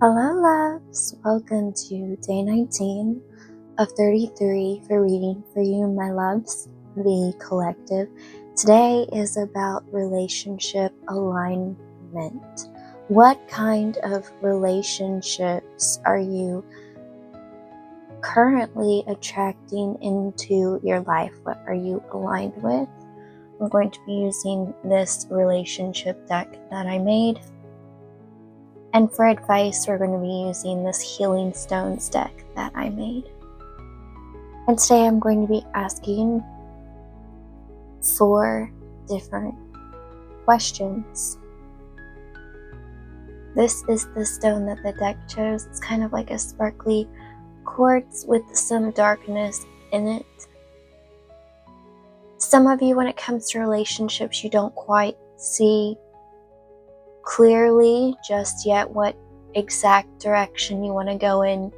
Hello loves, welcome to day 19 of 33 for reading for you, my loves, the collective. Today is about relationship alignment. What kind of relationships are you currently attracting into your life? What are you aligned with? I'm going to be using this relationship deck that I made. And for advice, we're going to be using this Healing Stones deck that I made. And today I'm going to be asking 4 different questions. This is the stone that the deck chose. It's kind of like a sparkly quartz with some darkness in it. Some of you, when it comes to relationships, you don't quite see clearly just yet what exact direction you want to go in,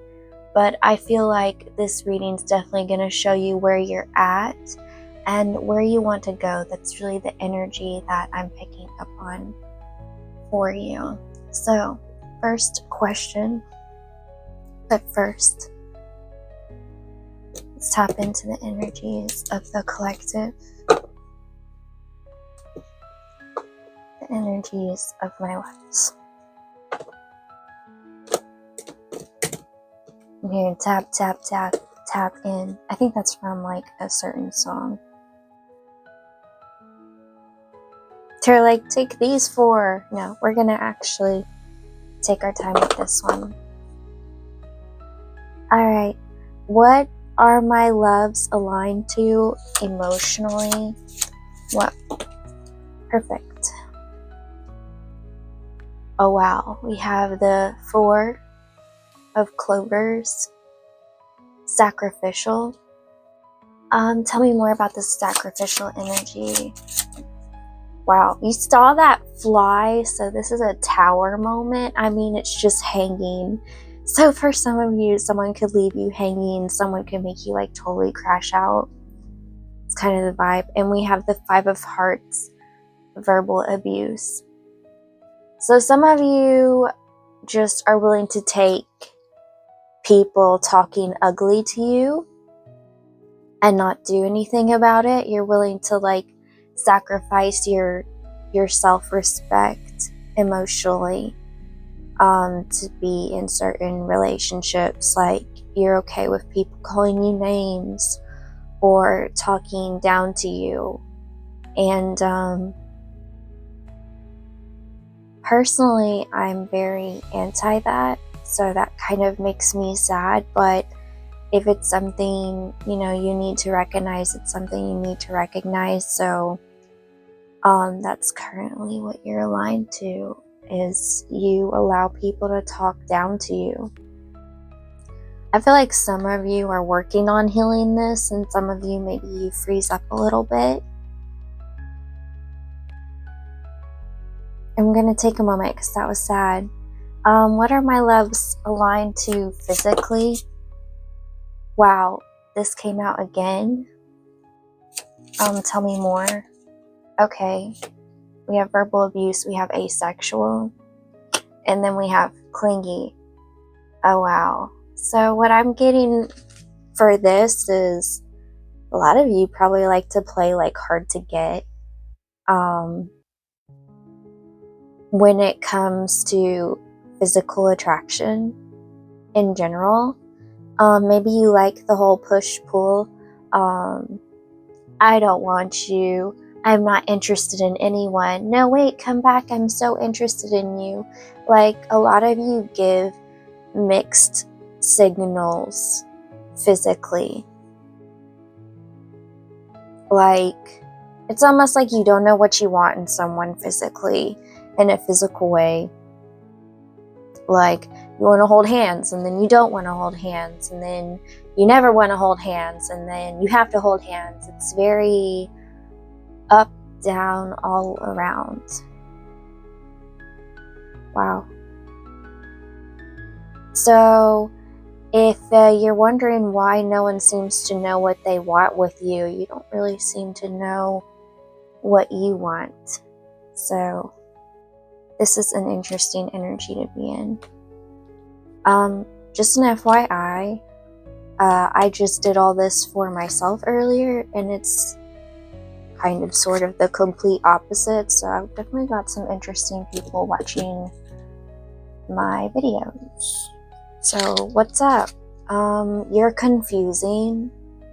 but I feel like this reading is definitely going to show you where you're at and where you want to go. That's really the energy that I'm picking up on for you. So, first question, but first, let's tap into the energies of the collective. Energies of my lives. I'm hearing tap, tap, tap, tap in. I think that's from like a certain song. They're like, take these 4. No, we're gonna actually take our time with this one. Alright, what are my loves aligned to emotionally? What? Perfect. Oh wow, we have the 4 of clovers, sacrificial. Tell me more about this sacrificial energy. Wow, you saw that fly, so this is a tower moment. I mean, it's just hanging. So for some of you, someone could leave you hanging, someone could make you like totally crash out. It's kind of the vibe. And we have the 5 of hearts, verbal abuse. So some of you just are willing to take people talking ugly to you and not do anything about it. You're willing to like sacrifice your self-respect emotionally to be in certain relationships. Like you're okay with people calling you names or talking down to you. And personally, I'm very anti that, so that kind of makes me sad, but if it's something, you need to recognize, it's something you need to recognize, so that's currently what you're aligned to, is you allow people to talk down to you. I feel like some of you are working on healing this, and some of you, maybe you freeze up a little bit. I'm going to take a moment because that was sad. What are my loves aligned to physically? Wow, this came out again. Tell me more. Okay, we have verbal abuse, we have asexual, and then we have clingy. Oh wow. So what I'm getting for this is a lot of you probably like to play like hard to get. When it comes to physical attraction in general, maybe you like the whole push-pull. I don't want you. I'm not interested in anyone. No, wait, come back. I'm so interested in you. Like, a lot of you give mixed signals physically. Like, it's almost like you don't know what you want in someone physically, in a physical way. Like, you want to hold hands, and then you don't want to hold hands, and then you never want to hold hands, and then you have to hold hands. It's very up, down, all around. Wow. So, if you're wondering why no one seems to know what they want with you, you don't really seem to know what you want. So, this is an interesting energy to be in. Just an FYI, I just did all this for myself earlier, and it's kind of sort of the complete opposite, so I've definitely got some interesting people watching my videos. So what's up? You're confusing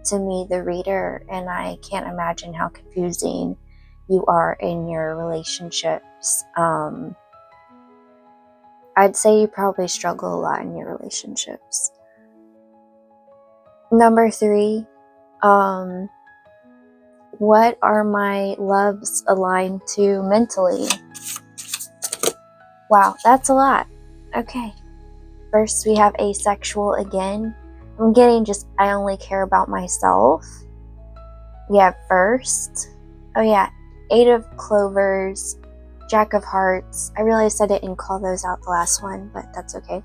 to me, the reader, and I can't imagine how confusing you are in your relationships. I'd say you probably struggle a lot in your relationships. Number 3, what are my loves aligned to mentally? Wow, that's a lot. Okay. First, we have asexual again. I'm getting just, I only care about myself. We have first. Oh yeah, 8 of clovers, Jack of hearts. I realized I didn't call those out the last one, but that's okay.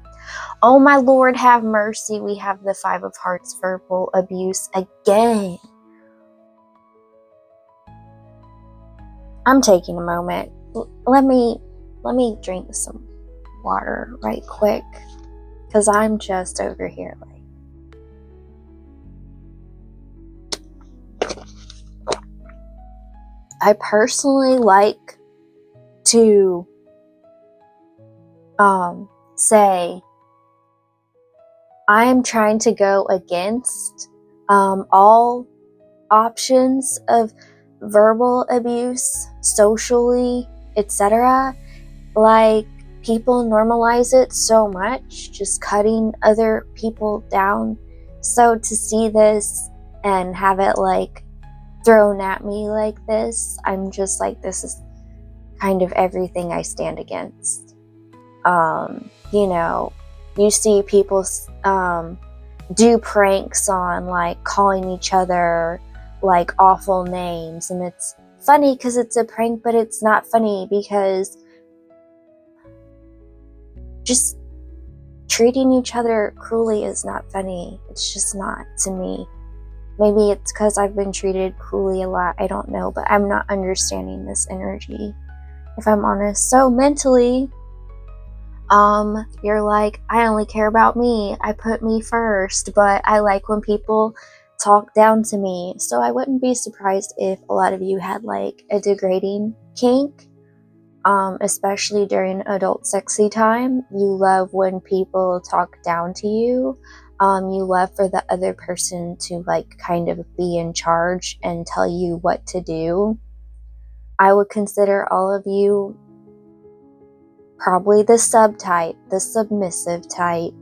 Oh my Lord, have mercy. We have the 5 of hearts, verbal abuse again. I'm taking a moment. Let me drink some water right quick, because I'm just over here like, I personally like to say I am trying to go against all options of verbal abuse socially, etc. Like, people normalize it so much, just cutting other people down. So to see this and have it like thrown at me like this, I'm just like, this is kind of everything I stand against. You know, you see people do pranks on like calling each other like awful names, and it's funny because it's a prank, but it's not funny because just treating each other cruelly is not funny. It's just not to me. Maybe it's because I've been treated cruelly a lot. I don't know, but I'm not understanding this energy, if I'm honest. So mentally, you're like, I only care about me. I put me first, but I like when people talk down to me. So I wouldn't be surprised if a lot of you had like a degrading kink, especially during adult sexy time. You love when people talk down to you. You love for the other person to like kind of be in charge and tell you what to do. I would consider all of you probably the subtype, the submissive type.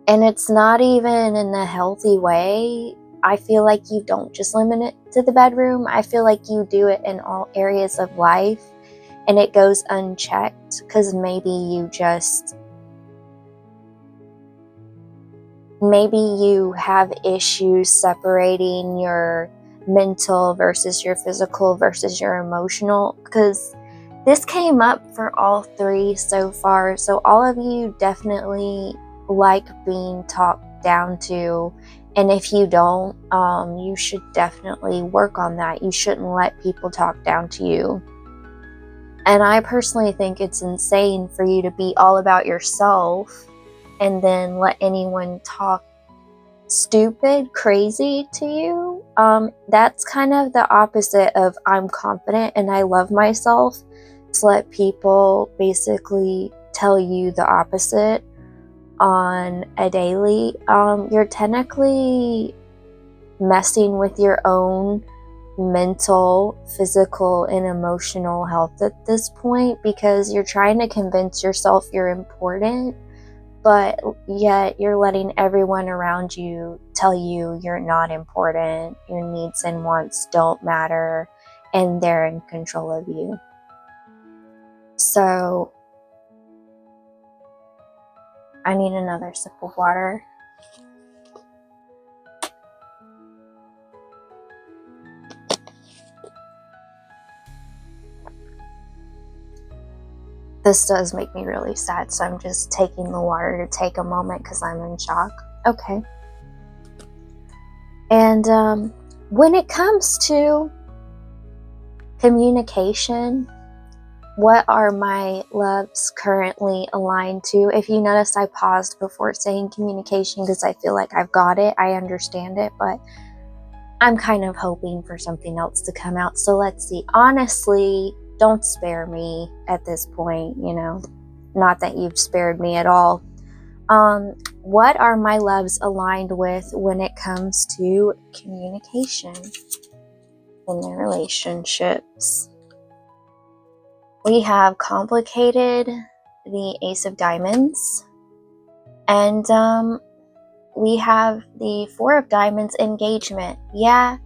And it's not even in a healthy way. I feel like you don't just limit it to the bedroom. I feel like you do it in all areas of life, and it goes unchecked because maybe you have issues separating your mental versus your physical versus your emotional, because this came up for all 3 so far. So all of you definitely like being talked down to, and if you don't, you should definitely work on that. You shouldn't let people talk down to you. And I personally think it's insane for you to be all about yourself and then let anyone talk stupid, crazy to you. That's kind of the opposite of I'm confident and I love myself, to let people basically tell you the opposite on a daily. You're technically messing with your own mental, physical, and emotional health at this point, because you're trying to convince yourself you're important, but yet you're letting everyone around you tell you you're not important, your needs and wants don't matter, and they're in control of you. So I need another sip of water. This does make me really sad, so I'm just taking the water to take a moment because I'm in shock. Okay. And when it comes to communication, What are my loves currently aligned to? If you noticed, I paused before saying communication because I feel like I've got it. I understand it, but I'm kind of hoping for something else to come out. So let's see. Honestly, don't spare me at this point, you know. Not that you've spared me at all. What are my loves aligned with when it comes to communication in their relationships? We have complicated, the Ace of Diamonds, and we have the Four of Diamonds, engagement. Yeah,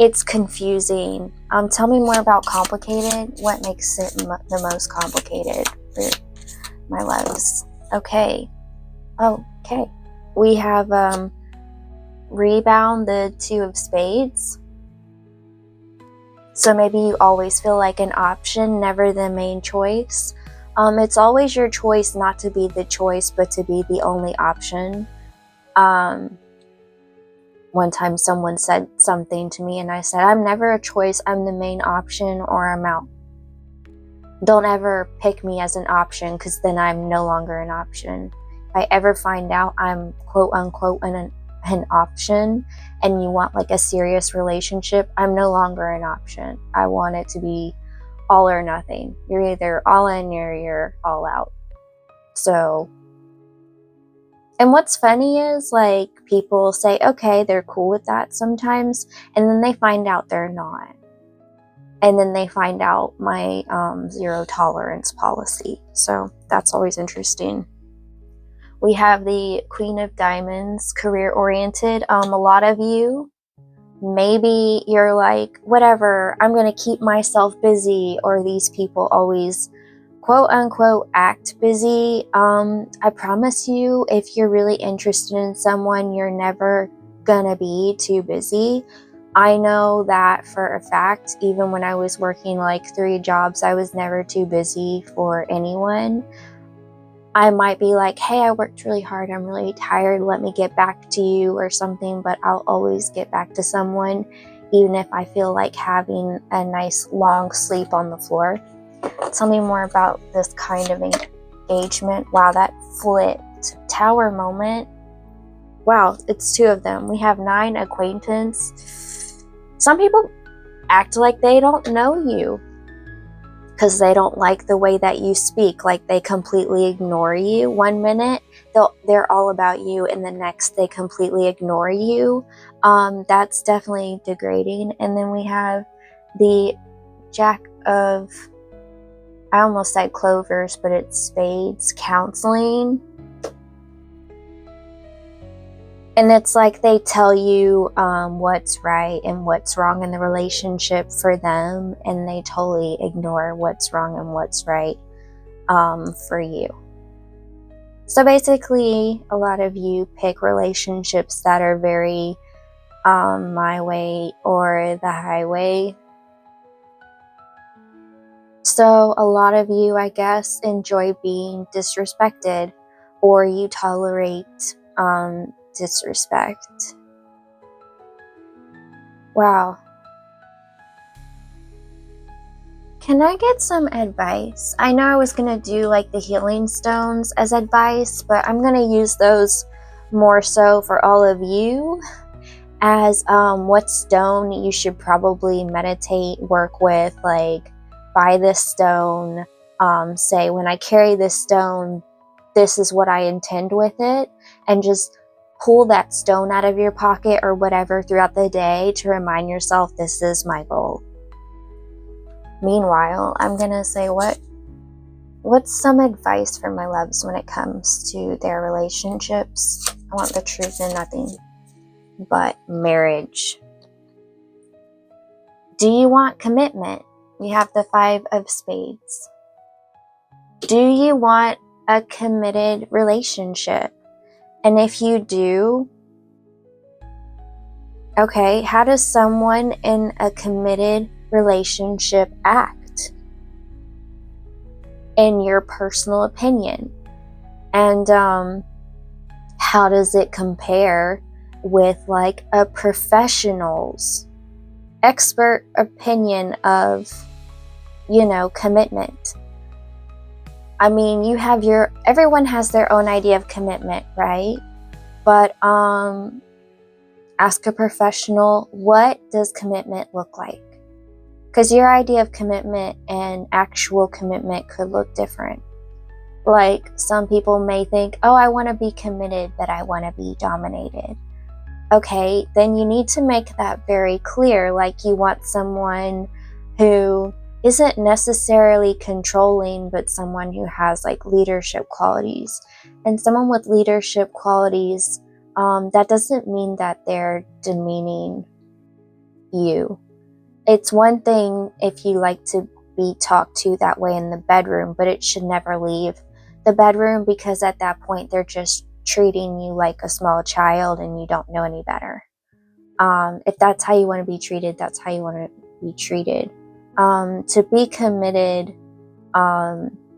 it's confusing. Tell me more about complicated. What makes it the most complicated for my loves? Okay. We have rebound, the Two of Spades. So maybe you always feel like an option, never the main choice. It's always your choice not to be the choice, but to be the only option. One time someone said something to me and I said, I'm never a choice, I'm the main option, or I'm out. Don't ever pick me as an option, because then I'm no longer an option. If I ever find out I'm quote unquote an option and you want like a serious relationship, I'm no longer an option. I want it to be all or nothing. You're either all in or you're all out. So, and what's funny is, like, people say, okay, they're cool with that sometimes, and then they find out they're not. And then they find out my zero tolerance policy. So that's always interesting. We have the Queen of Diamonds, career-oriented. A lot of you, maybe you're like, whatever, I'm going to keep myself busy, or these people always quote-unquote act busy. I promise you, if you're really interested in someone, you're never going to be too busy. I know that for a fact. Even when I was working like 3 jobs, I was never too busy for anyone. I might be like, hey, I worked really hard, I'm really tired, let me get back to you or something, but I'll always get back to someone, even if I feel like having a nice long sleep on the floor. Tell me more about this kind of engagement. Wow, that flipped Tower moment. Wow, it's 2 of them. We have 9, acquaintance. Some people act like they don't know you because they don't like the way that you speak. Like, they completely ignore you. One minute they're all about you, and the next they completely ignore you. That's definitely degrading. And then we have the Jack of, I almost said clovers, but it's spades, counseling. And it's like they tell you what's right and what's wrong in the relationship for them, and they totally ignore what's wrong and what's right for you. So basically, a lot of you pick relationships that are very my way or the highway. So a lot of you, I guess, enjoy being disrespected, or you tolerate disrespect. Wow. Can I get some advice? I know I was going to do like the healing stones as advice, but I'm going to use those more so for all of you as what stone you should probably meditate, work with, like buy this stone, say when I carry this stone, this is what I intend with it, and just pull that stone out of your pocket or whatever throughout the day to remind yourself, this is my goal. Meanwhile, I'm gonna say what's some advice for my loves when it comes to their relationships? I want the truth and nothing but marriage. Do you want commitment? We have the 5 of Spades. Do you want a committed relationship? And if you do, okay, how does someone in a committed relationship act, in your personal opinion? And how does it compare with like a professional's expert opinion of commitment. I mean, everyone has their own idea of commitment, right? But ask a professional, what does commitment look like? Because your idea of commitment and actual commitment could look different. Like, some people may think, oh, I want to be committed, but I want to be dominated. Okay, then you need to make that very clear. Like, you want someone who isn't necessarily controlling, but someone who has like leadership qualities. And someone with leadership qualities, that doesn't mean that they're demeaning you. It's one thing if you like to be talked to that way in the bedroom, but it should never leave the bedroom, because at that point they're just treating you like a small child and you don't know any better. If that's how you want to be treated, that's how you want to be treated. To be committed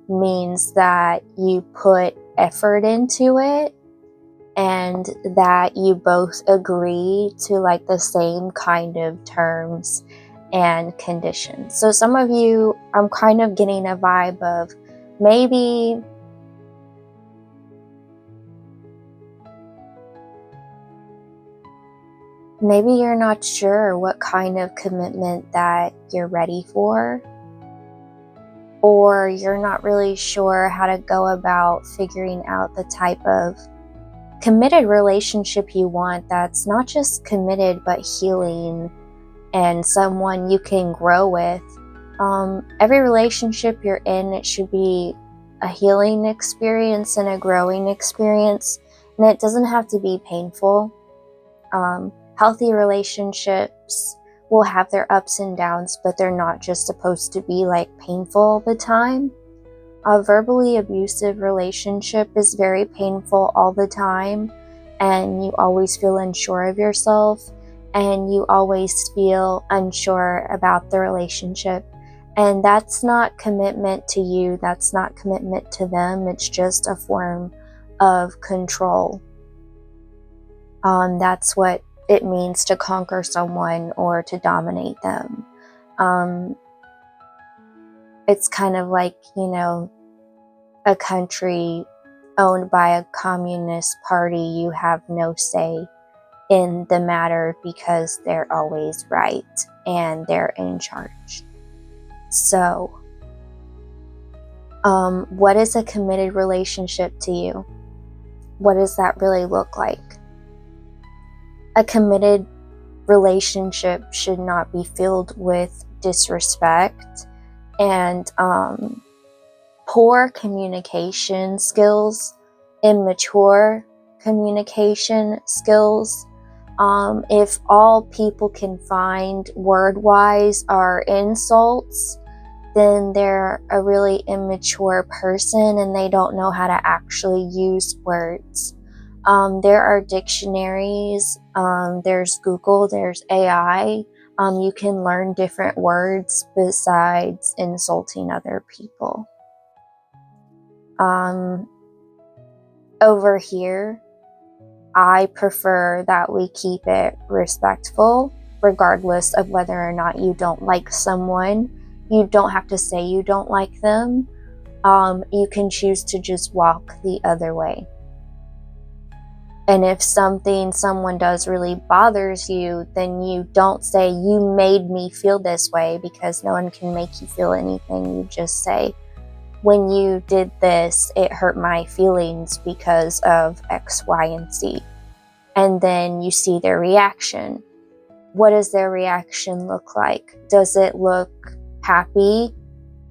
means that you put effort into it and that you both agree to like the same kind of terms and conditions. So some of you, I'm kind of getting a vibe of maybe you're not sure what kind of commitment that you're ready for, or you're not really sure how to go about figuring out the type of committed relationship you want that's not just committed but healing and someone you can grow with. Every relationship you're in, it should be a healing experience and a growing experience, and it doesn't have to be painful. Healthy relationships will have their ups and downs, but they're not just supposed to be like painful all the time. A verbally abusive relationship is very painful all the time, and you always feel unsure of yourself, and you always feel unsure about the relationship. And that's not commitment to you, that's not commitment to them, it's just a form of control. That's what it means to conquer someone or to dominate them. It's kind of like, a country owned by a communist party. You have no say in the matter because they're always right and they're in charge. So, what is a committed relationship to you? What does that really look like? A committed relationship should not be filled with disrespect and poor communication skills, immature communication skills. If all people can find word-wise are insults, then they're a really immature person and they don't know how to actually use words. There are dictionaries, there's Google, there's AI. You can learn different words besides insulting other people. Over here, I prefer that we keep it respectful, regardless of whether or not you don't like someone. You don't have to say you don't like them. You can choose to just walk the other way. And if someone does really bothers you, then you don't say, you made me feel this way, because no one can make you feel anything. You just say, when you did this, it hurt my feelings because of X, Y, and Z. And then you see their reaction. What does their reaction look like? Does it look happy?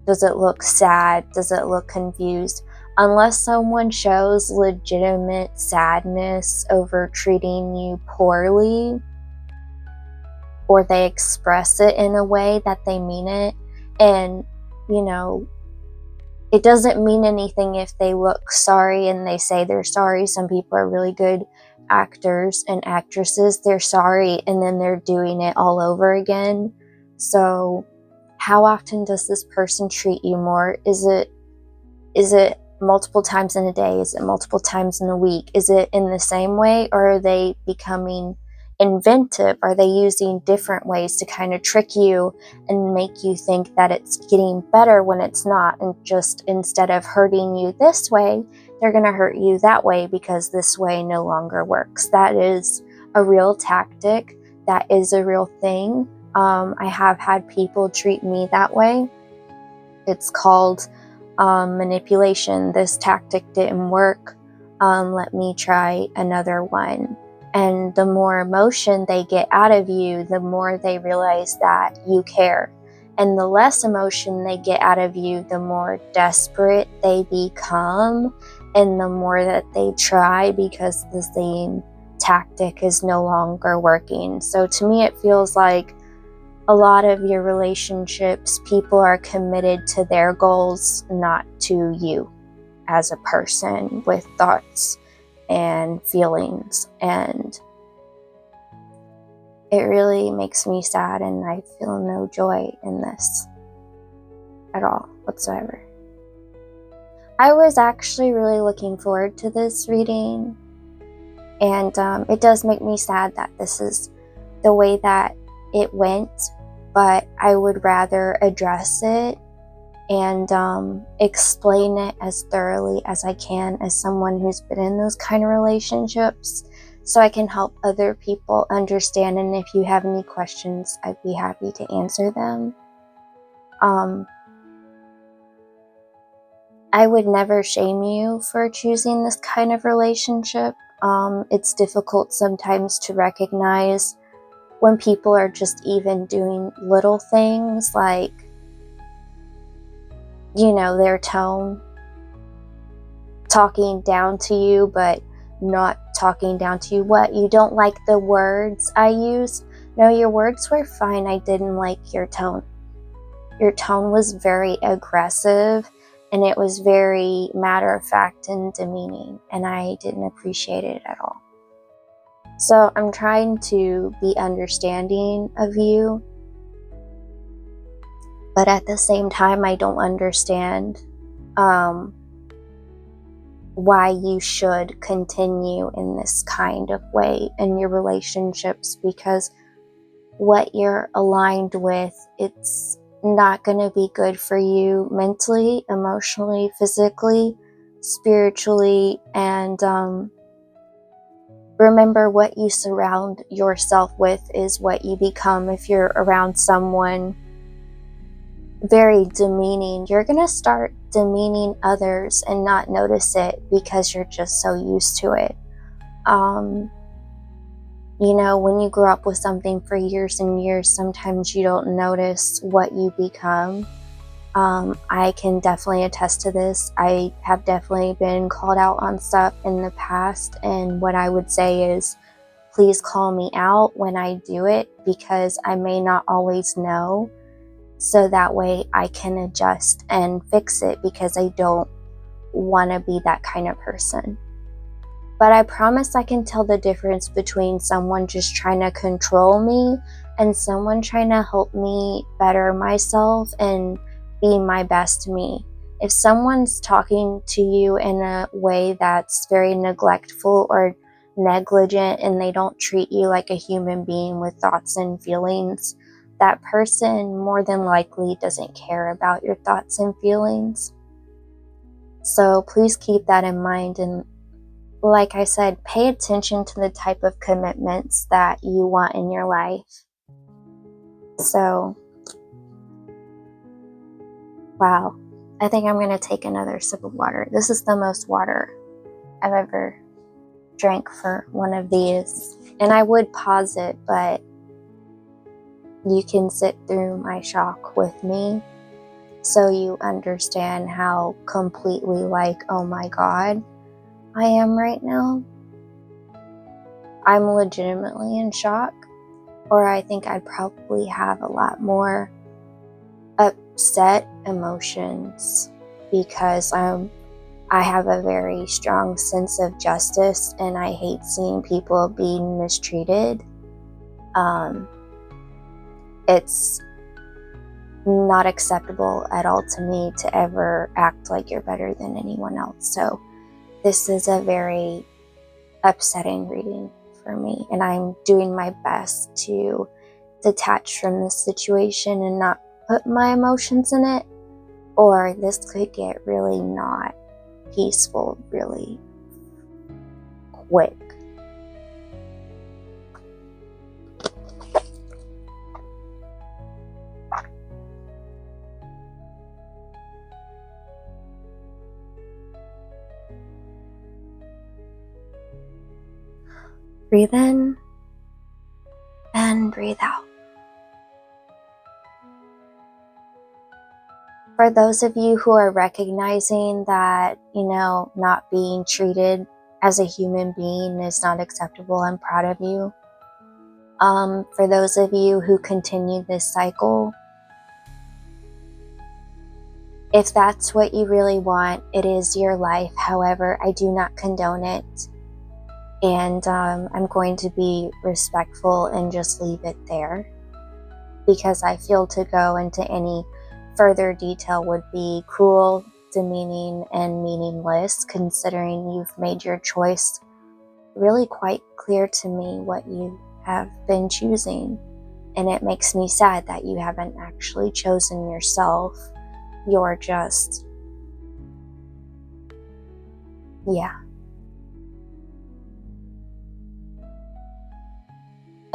Does it look sad? Does it look confused? Unless someone shows legitimate sadness over treating you poorly, or they express it in a way that they mean it, and, it doesn't mean anything if they look sorry and they say they're sorry. Some people are really good actors and actresses. They're sorry and then they're doing it all over again. So how often does this person treat you more? Is it multiple times in a day? Is it multiple times in a week? Is it in the same way, or are they becoming inventive? Are they using different ways to kind of trick you and make you think that it's getting better when it's not? And just instead of hurting you this way, they're going to hurt you that way because this way no longer works. That is a real tactic. That is a real thing. I have had people treat me that way. It's called manipulation. This tactic didn't work. Let me try another one. And the more emotion they get out of you, the more they realize that you care. And the less emotion they get out of you, the more desperate they become, and the more that they try because the same tactic is no longer working. So to me, it feels like a lot of your relationships, people are committed to their goals, not to you as a person with thoughts and feelings. And it really makes me sad, and I feel no joy in this at all whatsoever. I was actually really looking forward to this reading, and it does make me sad that this is the way that it went, but I would rather address it and explain it as thoroughly as I can as someone who's been in those kind of relationships, so I can help other people understand. And if you have any questions, I'd be happy to answer them. I would never shame you for choosing this kind of relationship. It's difficult sometimes to recognize when people are just even doing little things like, their tone, talking down to you, but not talking down to you. What, you don't like the words I used? No, your words were fine. I didn't like your tone. Your tone was very aggressive, and it was very matter-of-fact and demeaning, and I didn't appreciate it at all. So I'm trying to be understanding of you, but at the same time, I don't understand why you should continue in this kind of way in your relationships, because what you're aligned with, it's not going to be good for you mentally, emotionally, physically, spiritually, and remember, what you surround yourself with is what you become. If you're around someone very demeaning, you're going to start demeaning others and not notice it because you're just so used to it. When you grow up with something for years and years, sometimes you don't notice what you become. I can definitely attest to this. I have definitely been called out on stuff in the past, and what I would say is, please call me out when I do it, because I may not always know, so that way I can adjust and fix it, because I don't want to be that kind of person. But I promise I can tell the difference between someone just trying to control me and someone trying to help me better myself and be my best me. If someone's talking to you in a way that's very neglectful or negligent, and they don't treat you like a human being with thoughts and feelings, that person more than likely doesn't care about your thoughts and feelings. So please keep that in mind, and like I said, pay attention to the type of commitments that you want in your life. So, wow, I think I'm going to take another sip of water. This is the most water I've ever drank for one of these. And I would pause it, but you can sit through my shock with me, so you understand how completely oh my God, I am right now. I'm legitimately in shock, or I think I'd probably have a lot more upset emotions, because I have a very strong sense of justice, and I hate seeing people being mistreated. It's not acceptable at all to me to ever act like you're better than anyone else. So this is a very upsetting reading for me, and I'm doing my best to detach from this situation and not put my emotions in it, or this could get really not peaceful really quick. Breathe in and breathe out. For those of you who are recognizing that, not being treated as a human being is not acceptable, I'm proud of you. For those of you who continue this cycle, if that's what you really want, it is your life. However, I do not condone it. And I'm going to be respectful and just leave it there, because I feel to go into any further detail would be cruel, demeaning, and meaningless, considering you've made your choice really quite clear to me what you have been choosing. And it makes me sad that you haven't actually chosen yourself. You're just, yeah.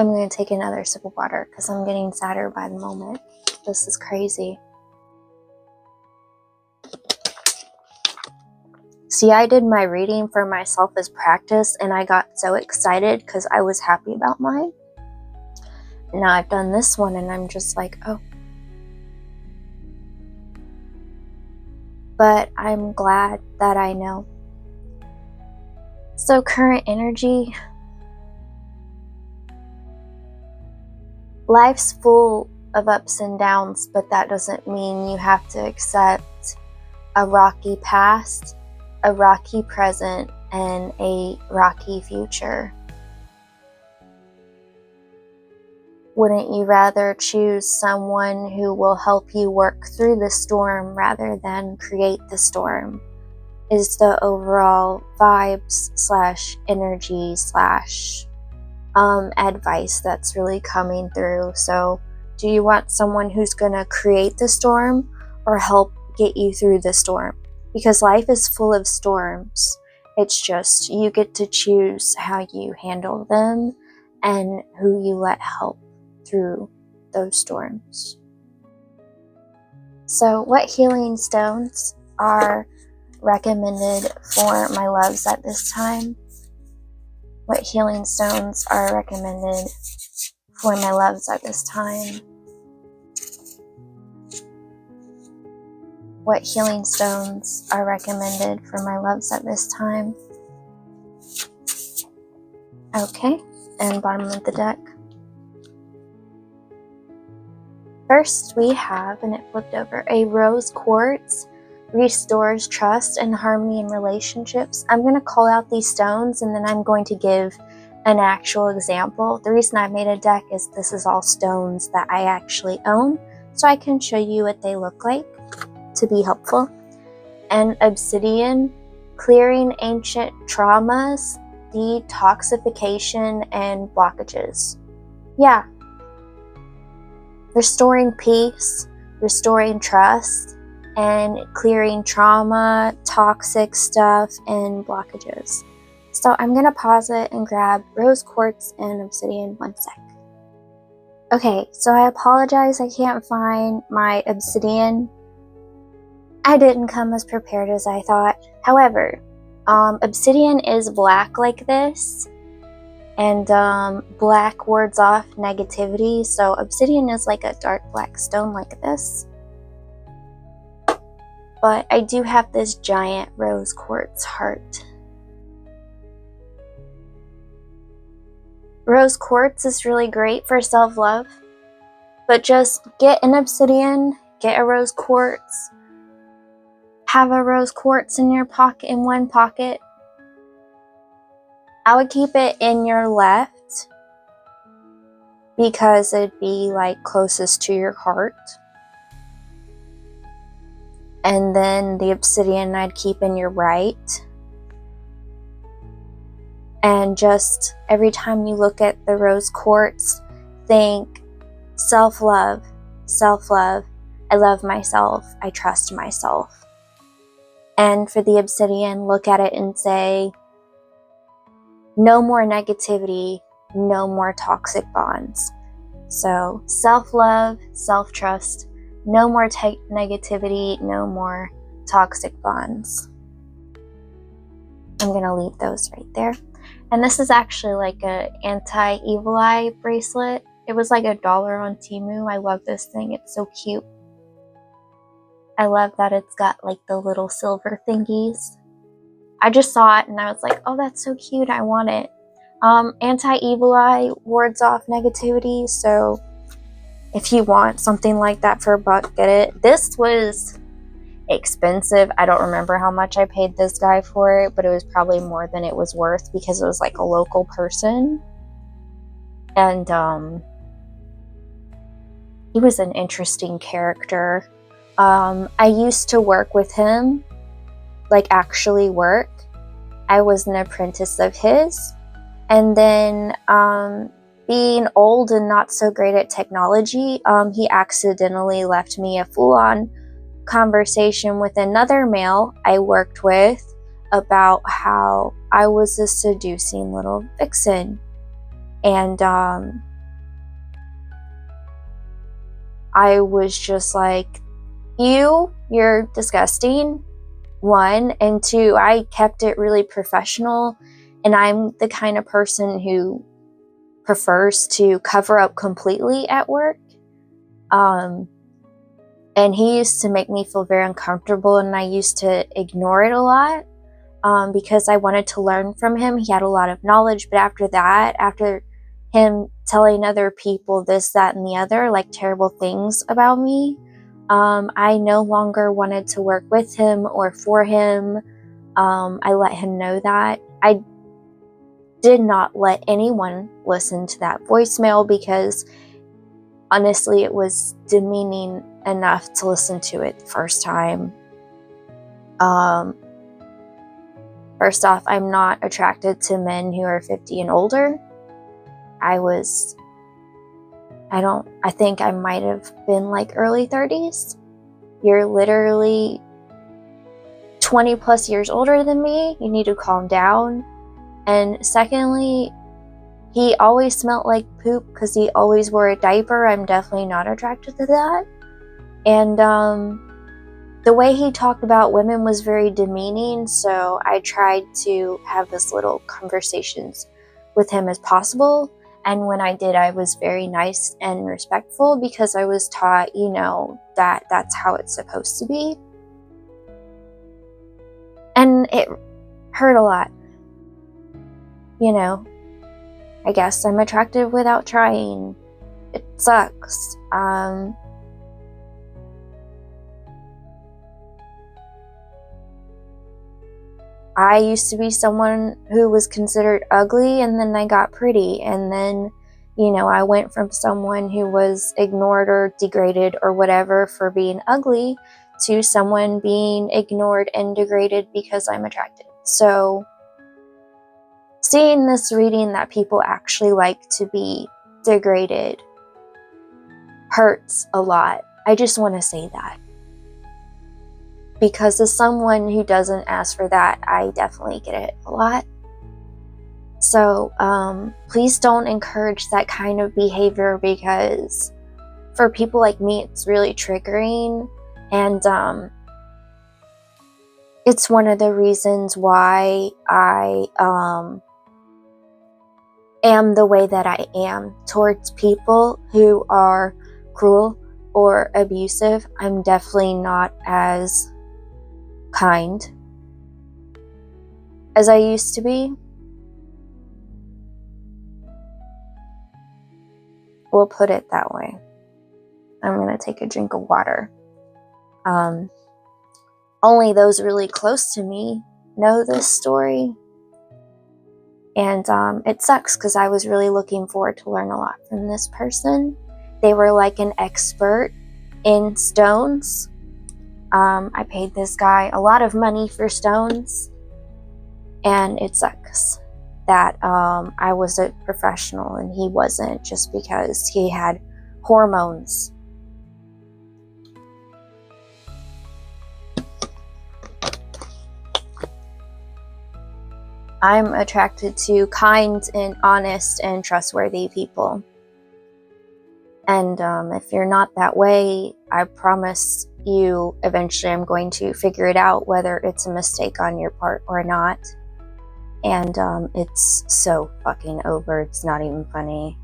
I'm going to take another sip of water because I'm getting sadder by the moment. This is crazy. See, I did my reading for myself as practice, and I got so excited because I was happy about mine. Now I've done this one, and I'm just like, oh. But I'm glad that I know. So current energy. Life's full of ups and downs, but that doesn't mean you have to accept a rocky past, a rocky present, and a rocky future. Wouldn't you rather choose someone who will help you work through the storm rather than create the storm? Is the overall vibes / energy / advice that's really coming through. So do you want someone who's gonna create the storm or help get you through the storm? Because life is full of storms. It's just you get to choose how you handle them and who you let help through those storms. So what healing stones are recommended for my loves at this time? What healing stones are recommended for my loves at this time? What healing stones are recommended for my loves at this time? Okay, and bottom of the deck. First we have, and it flipped over, a rose quartz. Restores trust and harmony in relationships. I'm going to call out these stones and then I'm going to give an actual example. The reason I made a deck is this is all stones that I actually own, so I can show you what they look like to be helpful. And obsidian, clearing ancient traumas, detoxification, and blockages. Yeah. Restoring peace, restoring trust, and clearing trauma, toxic stuff, and blockages. So I'm going to pause it and grab rose quartz and obsidian 1 sec. Okay, so I apologize I can't find my obsidian. I didn't come as prepared as I thought. However, obsidian is black like this, and black wards off negativity, so obsidian is like a dark black stone like this. But I do have this giant rose quartz heart. Rose quartz is really great for self-love, but just get an obsidian, get a rose quartz, have a rose quartz in your pocket, in one pocket. I would keep it in your left because it'd be like closest to your heart. And then the obsidian I'd keep in your right. And just every time you look at the rose quartz, think self-love, self-love. I love myself. I trust myself. And for the obsidian, look at it and say, no more negativity, no more toxic bonds. So self-love, self-trust, no more negativity, no more toxic bonds. I'm going to leave those right there. And this is actually like a anti-evil eye bracelet. It was like $1 on Temu. I love this thing. It's so cute. I love that it's got like the little silver thingies. I just saw it and I was like, oh, that's so cute. I want it. Anti-evil eye wards off negativity. So if you want something like that for $1, get it. This was expensive. I don't remember how much I paid this guy for it, but it was probably more than it was worth because it was like a local person. And he was an interesting character. I used to work with him, like actually work. I was an apprentice of his. And then being old and not so great at technology, he accidentally left me a full-on conversation with another male I worked with about how I was a seducing little vixen. And I was just like, you're disgusting, 1, and 2, I kept it really professional, and I'm the kind of person who prefers to cover up completely at work. And he used to make me feel very uncomfortable, and I used to ignore it a lot because I wanted to learn from him. He had a lot of knowledge, but after that, after him telling other people this, that, and the other, like terrible things about me, I no longer wanted to work with him or for him. I let him know that. I did not let anyone listen to that voicemail because honestly, it was demeaning enough to listen to it the first time. First off, I'm not attracted to men who are 50 and older. I think I might have been like early 30s. You're literally 20 plus years older than me. You need to calm down. And secondly, he always smelled like poop because he always wore a diaper. I'm definitely not attracted to that. And the way he talked about women was very demeaning, so I tried to have as little conversations with him as possible. And when I did, I was very nice and respectful because I was taught, that that's how it's supposed to be. And it hurt a lot. I guess I'm attractive without trying. It sucks. I used to be someone who was considered ugly, and then I got pretty, and then, I went from someone who was ignored or degraded or whatever for being ugly to someone being ignored and degraded because I'm attractive. So seeing this reading that people actually like to be degraded hurts a lot. I just want to say that. Because as someone who doesn't ask for that, I definitely get it a lot. So please don't encourage that kind of behavior because for people like me, it's really triggering. And it's one of the reasons why I am the way that I am towards people who are cruel or abusive. I'm definitely not as kind as I used to be. We'll put it that way. I'm going to take a drink of water. Only those really close to me know this story. And it sucks because I was really looking forward to learn a lot from this person. They were like an expert in stones. I paid this guy a lot of money for stones, and it sucks that I was a professional and he wasn't, just because he had hormones. I'm attracted to kind and honest and trustworthy people. And if you're not that way, I promise you eventually I'm going to figure it out, whether it's a mistake on your part or not. And it's so fucking over, it's not even funny.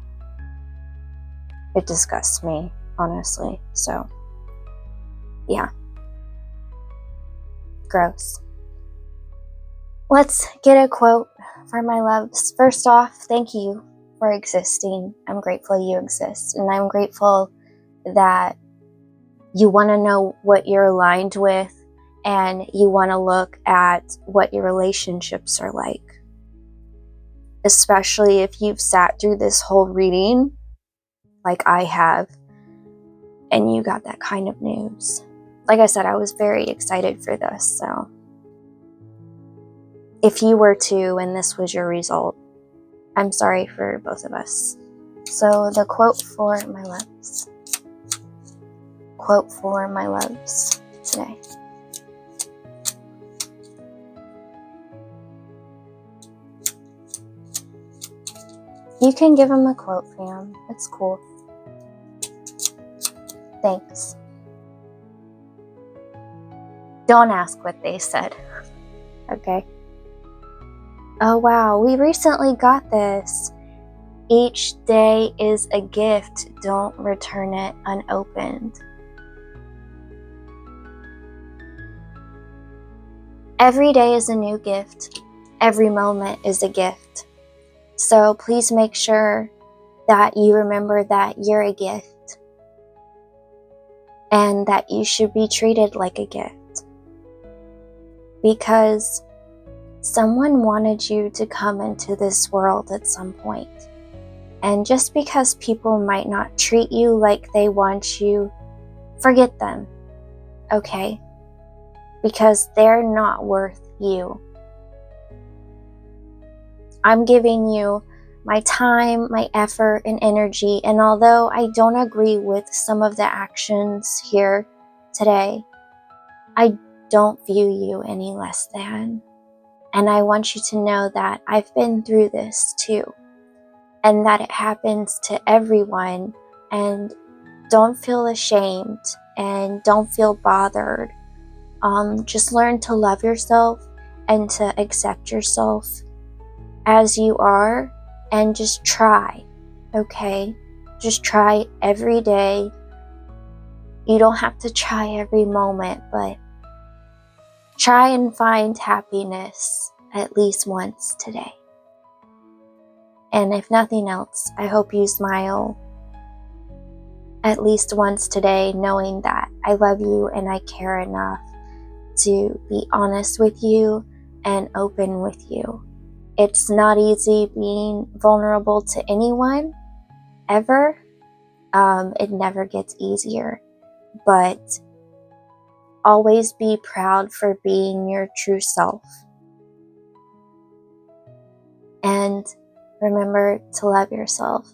It disgusts me, honestly. So, yeah. Gross. Let's get a quote for my loves. First off, thank you for existing. I'm grateful you exist. And I'm grateful that you want to know what you're aligned with and you want to look at what your relationships are like. Especially if you've sat through this whole reading like I have and you got that kind of news. Like I said, I was very excited for this, so if you were too and this was your result, I'm sorry for both of us. So the quote for my loves. Quote for my loves today. You can give them a quote, fam. It's cool. Thanks. Don't ask what they said. Okay? Oh wow, we recently got this. Each day is a gift. Don't return it unopened. Every day is a new gift. Every moment is a gift. So please make sure that you remember that you're a gift and that you should be treated like a gift. Because someone wanted you to come into this world at some point. And just because people might not treat you like they want you, forget them, okay? Because they're not worth you. I'm giving you my time, my effort, and energy, and although I don't agree with some of the actions here today, I don't view you any less than. And I want you to know that I've been through this too, and that it happens to everyone, and don't feel ashamed and don't feel bothered. Just learn to love yourself and to accept yourself as you are, and just try, okay? Just try every day. You don't have to try every moment, but try and find happiness at least once today. And if nothing else, I hope you smile at least once today, knowing that I love you and I care enough to be honest with you and open with you. It's not easy being vulnerable to anyone, ever. It never gets easier. But always be proud for being your true self. And remember to love yourself.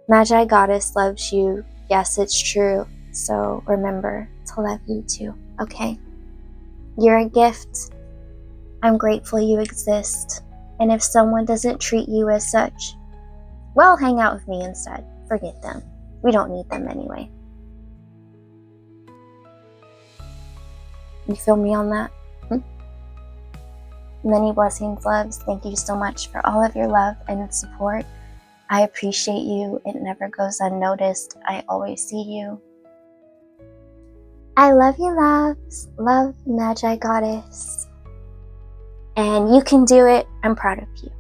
Magigoddess loves you. Yes, it's true. So remember to love you too, okay? You're a gift. I'm grateful you exist. And if someone doesn't treat you as such, well, hang out with me instead. Forget them. We don't need them anyway. You feel me on that? Many blessings, loves. Thank you so much for all of your love and support. I appreciate you. It never goes unnoticed. I always see you. I love you, loves. Love, Magigoddess. And you can do it. I'm proud of you.